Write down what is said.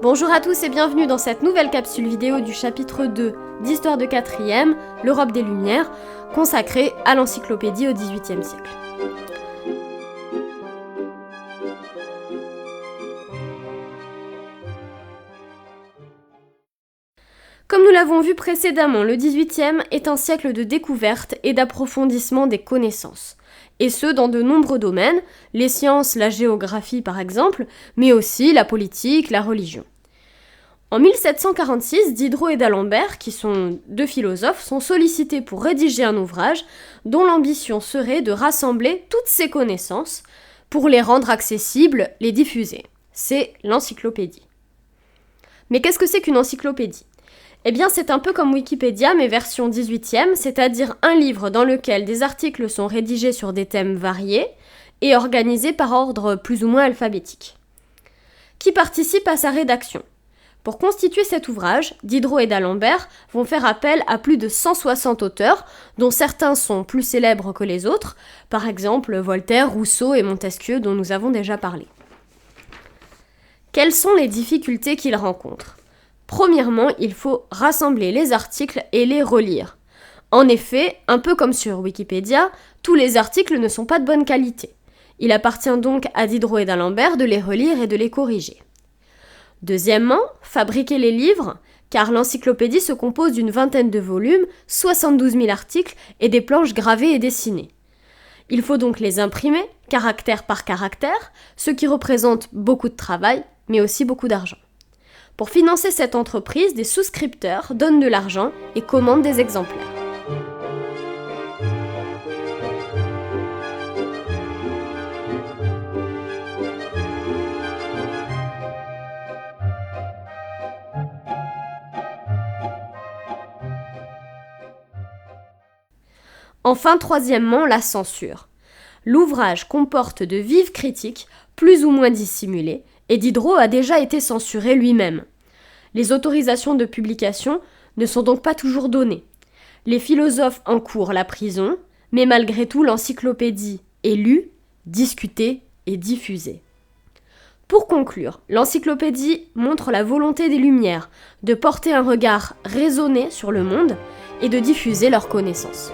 Bonjour à tous et bienvenue dans cette nouvelle capsule vidéo du chapitre 2 d'Histoire de 4e, l'Europe des Lumières, consacrée à l'encyclopédie au XVIIIe siècle. Comme nous l'avons vu précédemment, le XVIIIe est un siècle de découverte et d'approfondissement des connaissances. Et ce, dans de nombreux domaines, les sciences, la géographie par exemple, mais aussi la politique, la religion. En 1746, Diderot et d'Alembert, qui sont deux philosophes, sont sollicités pour rédiger un ouvrage dont l'ambition serait de rassembler toutes ces connaissances pour les rendre accessibles, les diffuser. C'est l'encyclopédie. Mais qu'est-ce que c'est qu'une encyclopédie ? Eh bien, c'est un peu comme Wikipédia, mais version 18e, c'est-à-dire un livre dans lequel des articles sont rédigés sur des thèmes variés et organisés par ordre plus ou moins alphabétique. Qui participe à sa rédaction ? Pour constituer cet ouvrage, Diderot et d'Alembert vont faire appel à plus de 160 auteurs, dont certains sont plus célèbres que les autres, par exemple Voltaire, Rousseau et Montesquieu dont nous avons déjà parlé. Quelles sont les difficultés qu'ils rencontrent ? Premièrement, il faut rassembler les articles et les relire. En effet, un peu comme sur Wikipédia, tous les articles ne sont pas de bonne qualité. Il appartient donc à Diderot et d'Alembert de les relire et de les corriger. Deuxièmement, fabriquer les livres, car l'encyclopédie se compose d'une vingtaine de volumes, 72 000 articles et des planches gravées et dessinées. Il faut donc les imprimer, caractère par caractère, ce qui représente beaucoup de travail, mais aussi beaucoup d'argent. Pour financer cette entreprise, des souscripteurs donnent de l'argent et commandent des exemplaires. Enfin, troisièmement, la censure. L'ouvrage comporte de vives critiques, plus ou moins dissimulées, et Diderot a déjà été censuré lui-même. Les autorisations de publication ne sont donc pas toujours données. Les philosophes encourent la prison, mais malgré tout l'encyclopédie est lue, discutée et diffusée. Pour conclure, l'encyclopédie montre la volonté des Lumières de porter un regard raisonné sur le monde et de diffuser leurs connaissances.